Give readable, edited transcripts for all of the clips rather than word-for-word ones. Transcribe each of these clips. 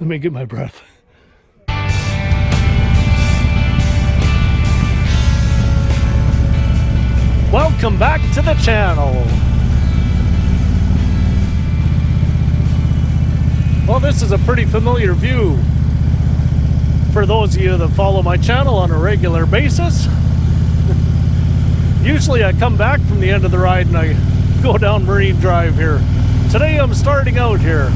Let me get my breath. Welcome back to the channel. Well, this is a pretty familiar view for those of you that follow my channel on a regular basis. Usually I come back from the end of the ride and I go down Marine Drive here. Today I'm starting out here.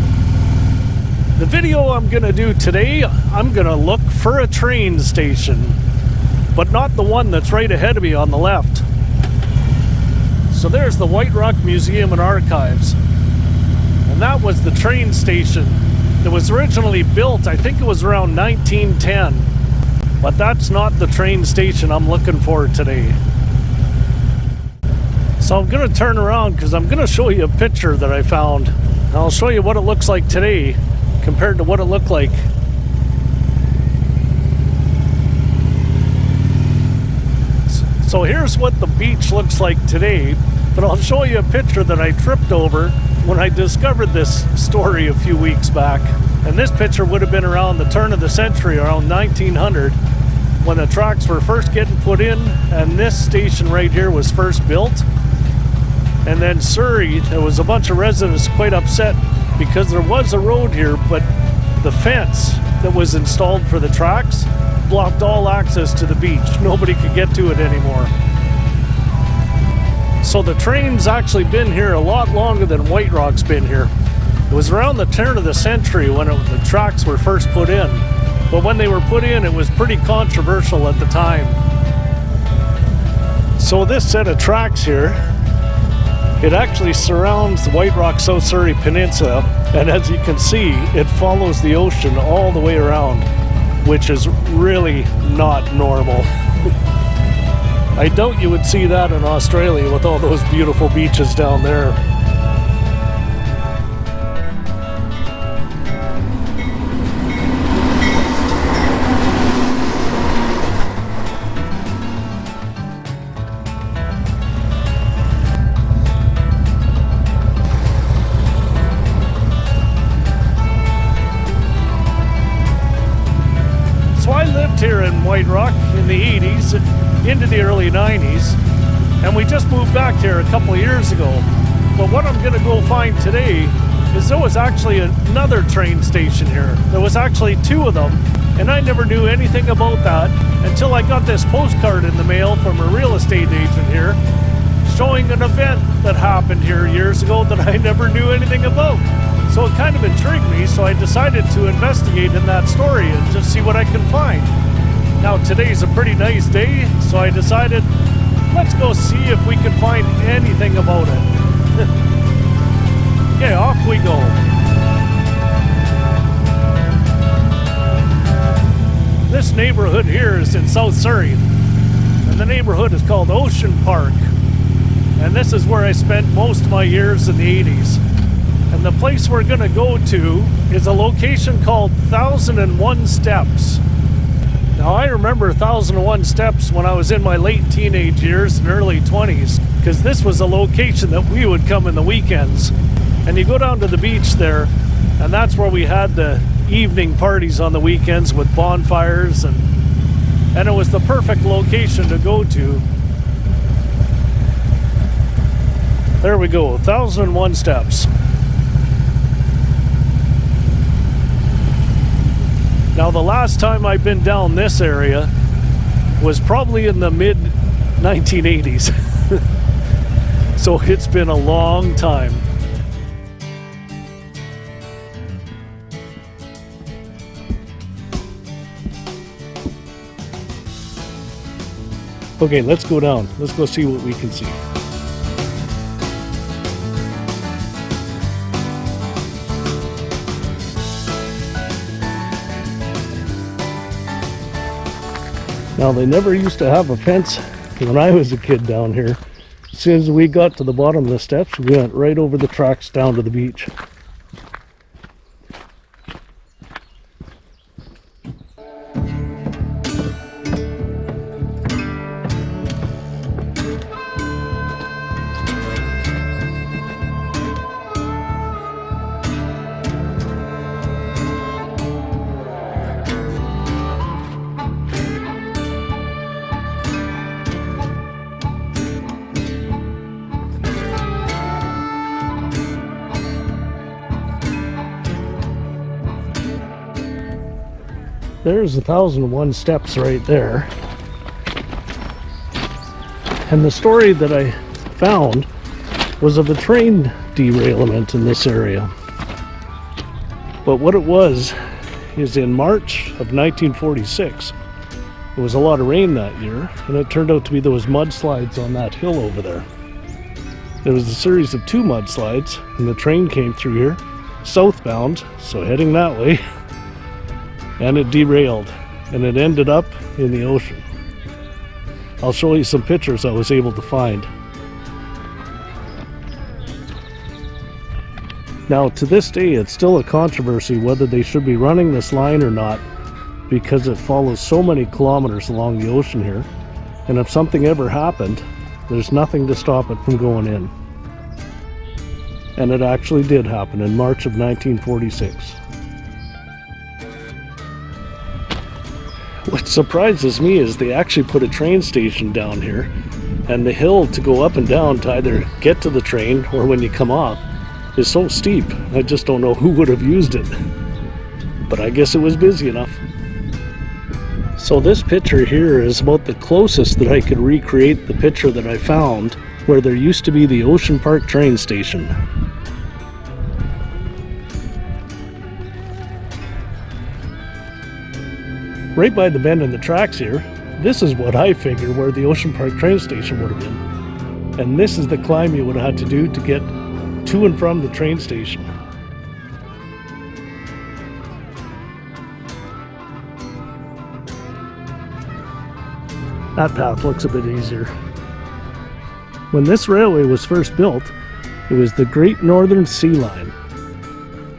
The video I'm gonna do today, I'm gonna look for a train station, but not the one that's right ahead of me on the left. So there's the White Rock Museum and Archives, and that was the train station that was originally built. I think it was around 1910, but that's not the train station I'm looking for today. So I'm gonna turn around because I'm gonna show you a picture that I found. And I'll show you what it looks like today compared to what it looked like. So here's what the beach looks like today, but I'll show you a picture that I tripped over when I discovered this story a few weeks back. And this picture would have been around the turn of the century, around 1900, when the tracks were first getting put in, and this station right here was first built. And then Surrey, there was a bunch of residents quite upset because there was a road here, but the fence that was installed for the tracks blocked all access to the beach. Nobody could get to it anymore. So the train's actually been here a lot longer than White Rock's been here. It was around the turn of the century when the tracks were first put in. But when they were put in, it was pretty controversial at the time. So this set of tracks here, it actually surrounds the White Rock South Surrey Peninsula, and as you can see, it follows the ocean all the way around, which is really not normal. I doubt you would see that in Australia with all those beautiful beaches down there. Here in White Rock in the 80s into the early 90s, and we just moved back here a couple of years ago. But what I'm gonna go find today is there was actually another train station here. There was actually two of them, and I never knew anything about that until I got this postcard in the mail from a real estate agent here showing an event that happened here years ago that I never knew anything about. So it kind of intrigued me, so I decided to investigate in that story and just see what I can find. Now today's a pretty nice day, so I decided, let's go see if we can find anything about it. Okay, off we go. This neighborhood here is in South Surrey, and the neighborhood is called Ocean Park. And this is where I spent most of my years in the 80s. And the place we're gonna go to is a location called 1001 Steps. Now I remember 1001 Steps when I was in my late teenage years and early 20s, because this was a location that we would come in the weekends. And you go down to the beach there, and that's where we had the evening parties on the weekends with bonfires, and it was the perfect location to go to. There we go, 1001 Steps. Now the last time I've been down this area was probably in the mid-1980s. So it's been a long time. Okay, let's go down. Let's go see what we can see. Now they never used to have a fence when I was a kid down here. As soon as we got to the bottom of the steps, we went right over the tracks down to the beach. There's 1,001 steps right there. And the story that I found was of a train derailment in this area. But what it was is in March of 1946. There was a lot of rain that year, and it turned out to be those mudslides on that hill over there. There was a series of 2 mudslides, and the train came through here, southbound, so heading that way, and it derailed, and it ended up in the ocean. I'll show you some pictures I was able to find. Now, to this day, it's still a controversy whether they should be running this line or not, because it follows so many kilometers along the ocean here, and if something ever happened, there's nothing to stop it from going in. And it actually did happen in March of 1946. What surprises me is they actually put a train station down here, and the hill to go up and down to either get to the train or when you come off is so steep. I just don't know who would have used it, but I guess it was busy enough. So this picture here is about the closest that I could recreate the picture that I found where there used to be the Ocean Park train station. Right by the bend in the tracks here, this is what I figure where the Ocean Park train station would have been. And this is the climb you would have had to do to get to and from the train station. That path looks a bit easier. When this railway was first built, it was the Great Northern Sea Line.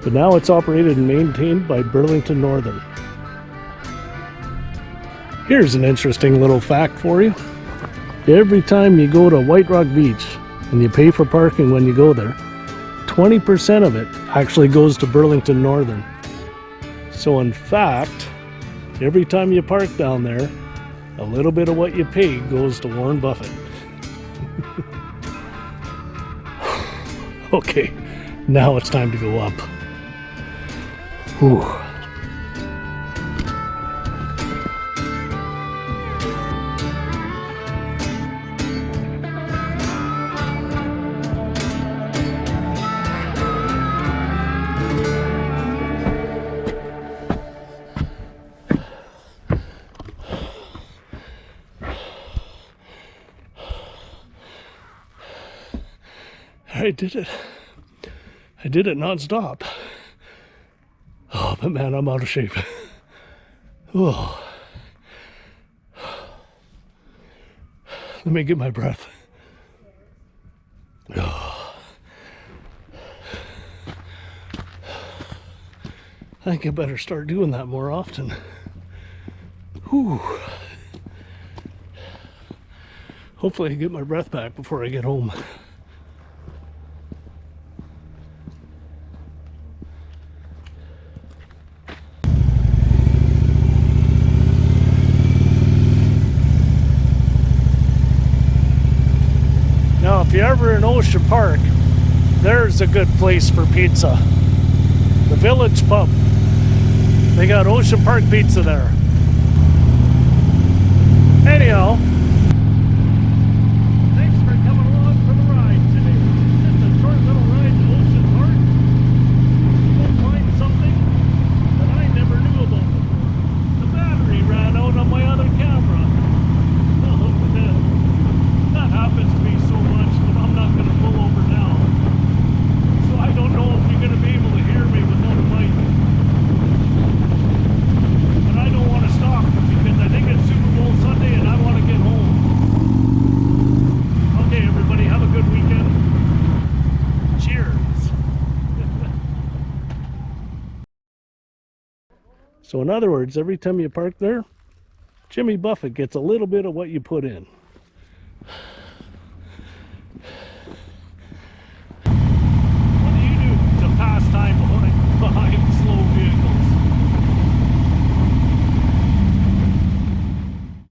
But now it's operated and maintained by Burlington Northern. Here's an interesting little fact for you. Every time you go to White Rock Beach and you pay for parking when you go there, 20% of it actually goes to Burlington Northern. So in fact, every time you park down there, a little bit of what you pay goes to Warren Buffett. Okay, now it's time to go up. Whew. I did it. I did it non-stop. Oh, but man, I'm out of shape. Oh. Let me get my breath. Oh. I think I better start doing that more often. Whew. Hopefully I get my breath back before I get home. Now, if you're ever in Ocean Park, there's a good place for pizza. The Village Pub. They got Ocean Park pizza there. Anyhow, thanks for coming along for the ride today. Just a short little ride to Ocean Park. You'll find something that I never knew about before. The battery ran out on my other camera. Oh, that happens to me so much that I'm not going to pull over now. So I don't know if you're going to be able to hear me without a mic. But I don't want to stop because I think it's Super Bowl Sunday and I want to get home. Okay, everybody, have a good weekend. Cheers. So in other words, every time you park there, Jimmy Buffett gets a little bit of what you put in.